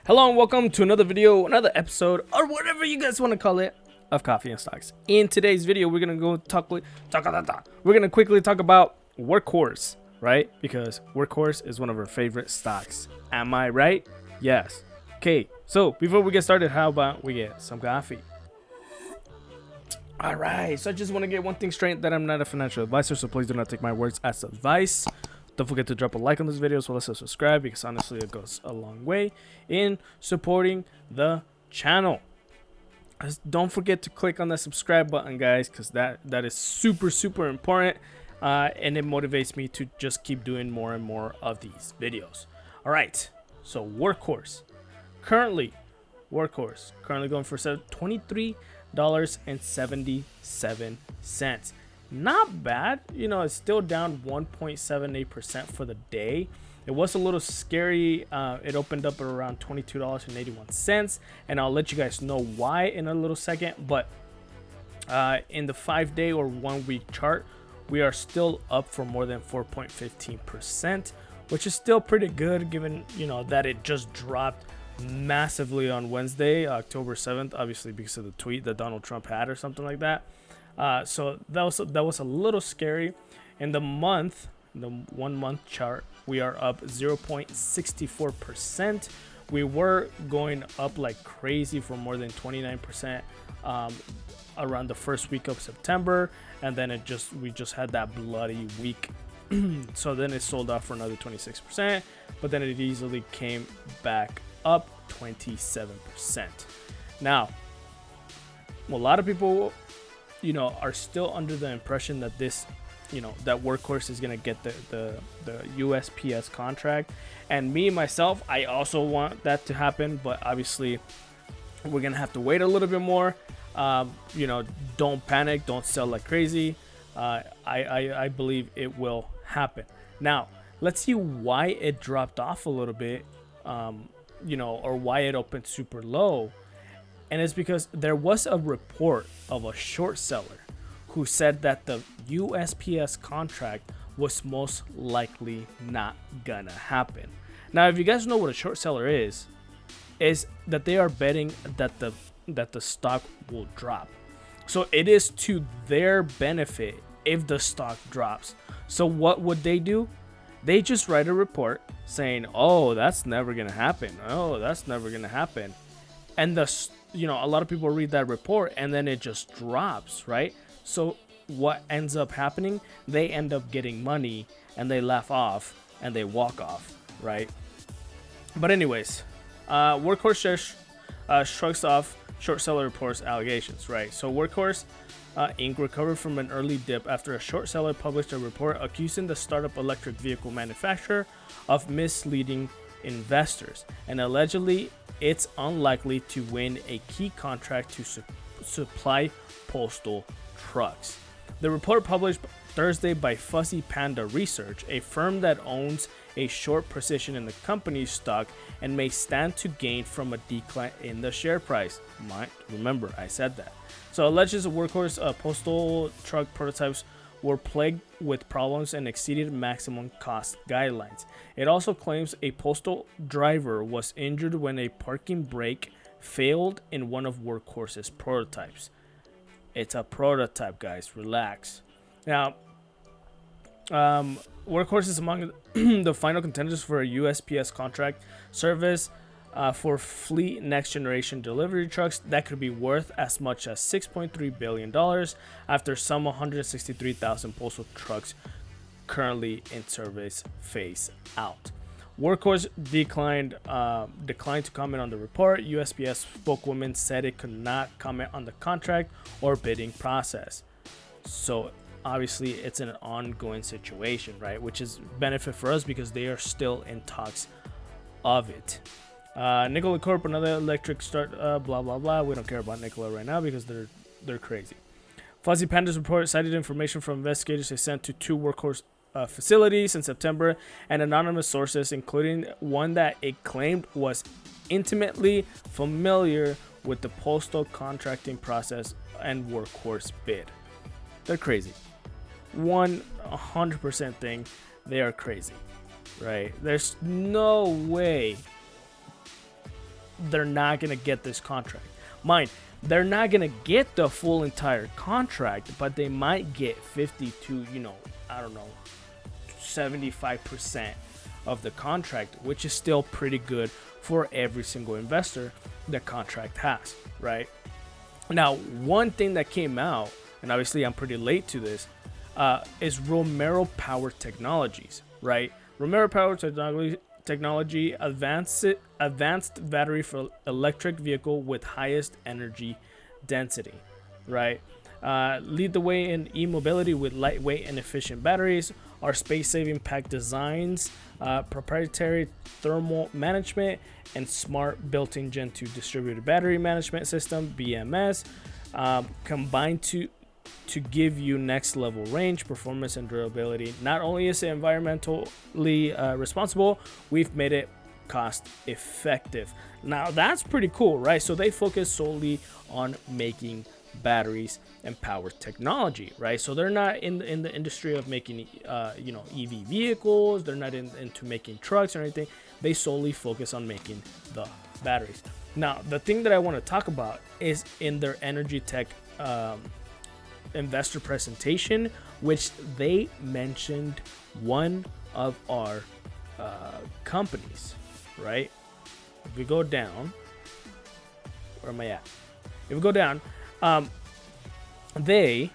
Hello and welcome to another video, another episode, or whatever you guys want to call it, of Coffee and Stocks. In today's video, we're gonna quickly talk about Workhorse, right? Because Workhorse is one of our favorite stocks. Am I right? Yes. Okay. So before we get started, how about we get some coffee? All right. So I just want to get one thing straight: that I'm not a financial advisor, so please do not take my words as advice. Don't forget to drop a like on this video as well as a subscribe, because honestly it goes a long way in supporting the channel. Don't forget to click on that subscribe button, guys, because that is super important, and it motivates me to just keep doing more and more of these videos. All right, so Workhorse currently going for $23.77. Not bad, you know. It's still down 1.78% for the day. It was a little scary. It opened up at around $22.81, and I'll let you guys know why in a little second. But in the 5-day or 1 week chart, we are still up for more than 4.15%, which is still pretty good, given that it just dropped massively on Wednesday, October 7th, obviously because of the tweet that Donald Trump had or something like that. So that was a little scary. In the 1 month chart, we are up 0.64%. We were going up like crazy for more than 29% around the first week of September, and then we just had that bloody week. So then it sold off for another 26%, but then it easily came back up 27%. Now, a lot of people are still under the impression that that Workhorse is gonna get the USPS contract, and myself, I also want that to happen, but obviously we're gonna have to wait a little bit more. Don't panic, don't sell like crazy. I believe it will happen. Now let's see why it dropped off a little bit, or why it opened super low. And it's because there was a report of a short seller who said that the USPS contract was most likely not gonna happen. Now, if you guys know what a short seller is that they are betting that the stock will drop. So it is to their benefit if the stock drops. So what would they do? They just write a report saying, "Oh, that's never gonna happen. Oh, that's never gonna happen," and a lot of people read that report and then it just drops, right? So what ends up happening? They end up getting money and they laugh off and they walk off, right? But anyways, Workhorse shrugs off short seller reports allegations, right? So Workhorse Inc. recovered from an early dip after a short seller published a report accusing the startup electric vehicle manufacturer of misleading investors, and allegedly it's unlikely to win a key contract to supply postal trucks. The report, published Thursday by Fuzzy Panda Research, a firm that owns a short position in the company's stock and may stand to gain from a decline in the share price. Remember, I said that. So alleges Workhorse postal truck prototypes were plagued with problems and exceeded maximum cost guidelines. It also claims a postal driver was injured when a parking brake failed in one of Workhorse's prototypes. It's a prototype, guys. Relax. Now, Workhorse is among the final contenders for a USPS contract service for fleet next generation delivery trucks that could be worth as much as $6.3 billion after some 163,000 postal trucks currently in service phase out. Workhorse declined to comment on the report. USPS spokeswoman said it could not comment on the contract or bidding process. So obviously it's an ongoing situation, right? Which is benefit for us because they are still in talks of it. Nikola Corp, another electric start, blah blah blah. We don't care about Nikola right now because they're crazy. Fuzzy Panda's report cited information from investigators they sent to 2 Workhorse facilities in September and anonymous sources, including one that it claimed was intimately familiar with the postal contracting process and Workhorse bid. They're crazy. 100% thing, they are crazy, right? There's no way they're not gonna get this contract. Mind, they're not gonna get the full entire contract, but they might get 50 to, I don't know, 75% of the contract, which is still pretty good for every single investor the contract has, right? Now, one thing that came out, and obviously I'm pretty late to this, is Romero Power Technologies, right? Romero Power Technology advanced battery for electric vehicle with highest energy density, right? Lead the way in e-mobility with lightweight and efficient batteries. Our space-saving pack designs, proprietary thermal management, and smart built-in Gen 2 distributed battery management system (BMS) combined to give you next level range, performance, and durability. Not only is it environmentally responsible, we've made it cost effective. Now that's pretty cool, right? So they focus solely on making batteries and power technology, right? So they're not in the industry of making EV vehicles. They're not into making trucks or anything. They solely focus on making the batteries. Now the thing that I want to talk about is in their energy tech investor presentation, which they mentioned one of our companies, right? If we go down, where am I at? If we go down, they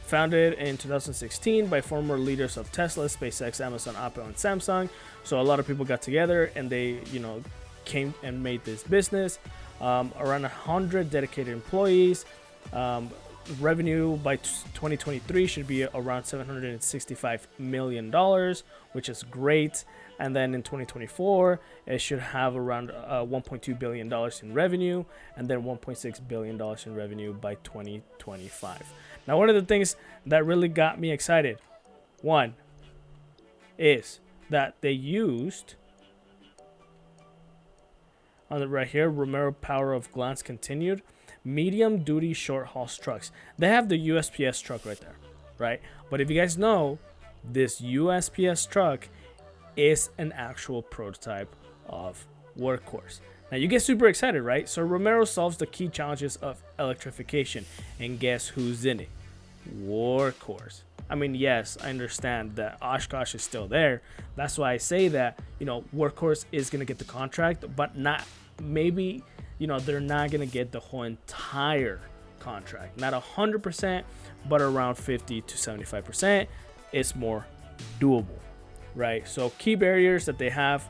founded in 2016 by former leaders of Tesla, SpaceX, Amazon, Apple, and Samsung. So a lot of people got together and they, came and made this business. Around 100 dedicated employees. Revenue by 2023 should be around $765 million, which is great. And then in 2024, it should have around $1.2 billion in revenue, and then $1.6 billion in revenue by 2025. Now, one of the things that really got me excited, one, is that they used, on the right here, Romero Power of Glance continued, medium duty short haul trucks. They have the USPS truck right there, right? But if you guys know, this USPS truck is an actual prototype of Workhorse. Now you get super excited, right? So Romero solves the key challenges of electrification, and guess who's in it? Workhorse. I mean, yes, I understand that Oshkosh is still there. That's why I say that, Workhorse is gonna get the contract, but not maybe, they're not gonna get the whole entire contract. Not 100%, but around 50 to 75%. It's more doable, right? So key barriers that they have: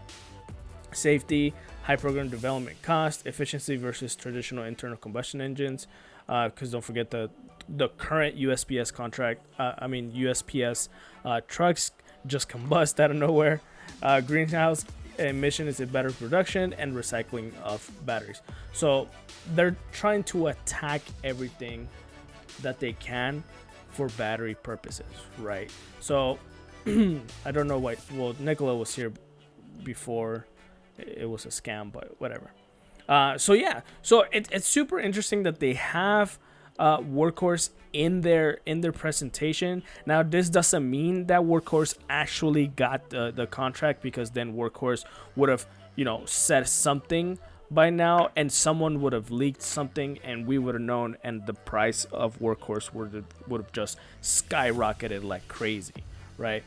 safety, high program development cost, efficiency versus traditional internal combustion engines. Because don't forget the current USPS contract. USPS trucks just combust out of nowhere. Greenhouse emission is a better production and recycling of batteries. So they're trying to attack everything that they can for battery purposes, right? So I don't know why. Well, Nicola was here before it was a scam, but whatever. So it's super interesting that they have Workhorse in their presentation. Now, this doesn't mean that Workhorse actually got the contract, because then Workhorse would have said something by now, and someone would have leaked something, and we would have known, and the price of Workhorse would have just skyrocketed like crazy, right?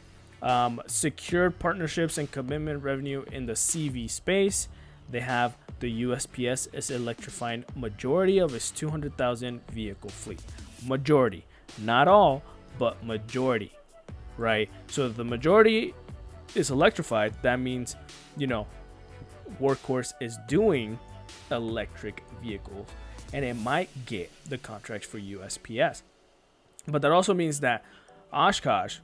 Secured partnerships and commitment revenue in the CV space. They have the USPS is electrifying majority of its 200,000 vehicle fleet. Majority, not all, but majority, right? So if the majority is electrified, that means, Workhorse is doing electric vehicles, and it might get the contract for USPS. But that also means that Oshkosh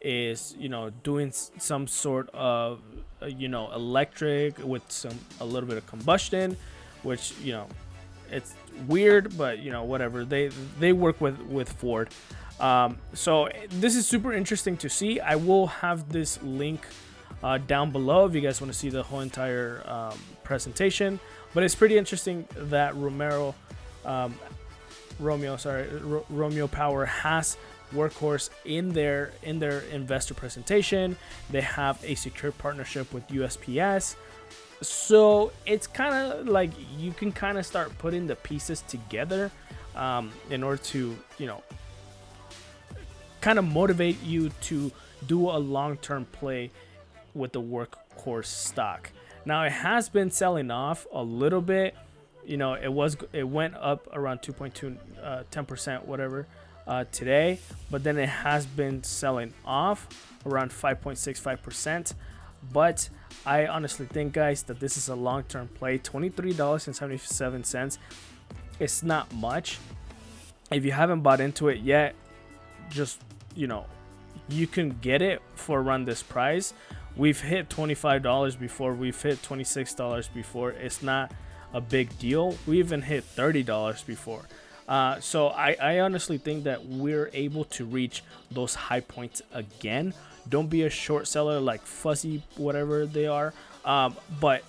is doing some sort of electric with a little bit of combustion, which it's weird, but whatever. They work with Ford. So this is super interesting to see. I will have this link down below if you guys want to see the whole entire presentation. But it's pretty interesting that Romero Power has Workhorse in their investor presentation. They have a secure partnership with USPS. So it's kind of like you can kind of start putting the pieces together in order to, you know, kind of motivate you to do a long-term play with the Workhorse stock. Now it has been selling off a little bit. You know, it went up around 2.2 10% whatever today, but then it has been selling off around 5.65%. But I honestly think, guys, that this is a long-term play. $23.77. It's not much. If you haven't bought into it yet, just, you know, you can get it for around this price. We've hit $25 before. We've hit $26 before. It's not a big deal. We even hit $30 before. So I honestly think that we're able to reach those high points again. Don't be a short seller like Fuzzy, whatever they are. But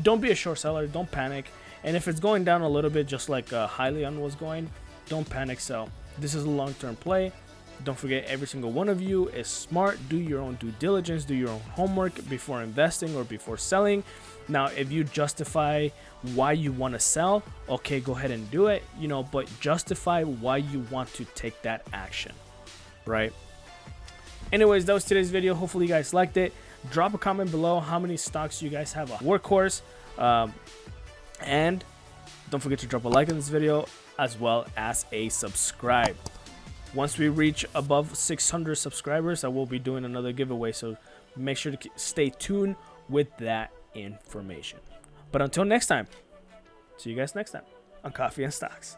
don't be a short seller. Don't panic. And if it's going down a little bit, just like Hyliion was going, don't panic sell. This is a long-term play. Don't forget, every single one of you is smart. Do your own due diligence. Do your own homework before investing or before selling. Now, if you justify why you want to sell, okay, go ahead and do it, you know, but justify why you want to take that action, right? Anyways, that was today's video. Hopefully you guys liked it. Drop a comment below how many stocks you guys have a Workhorse. And don't forget to drop a like on this video as well as a subscribe. Once we reach above 600 subscribers, I will be doing another giveaway, so make sure to stay tuned with that information. But until next time, see you guys next time on Coffee and Stocks.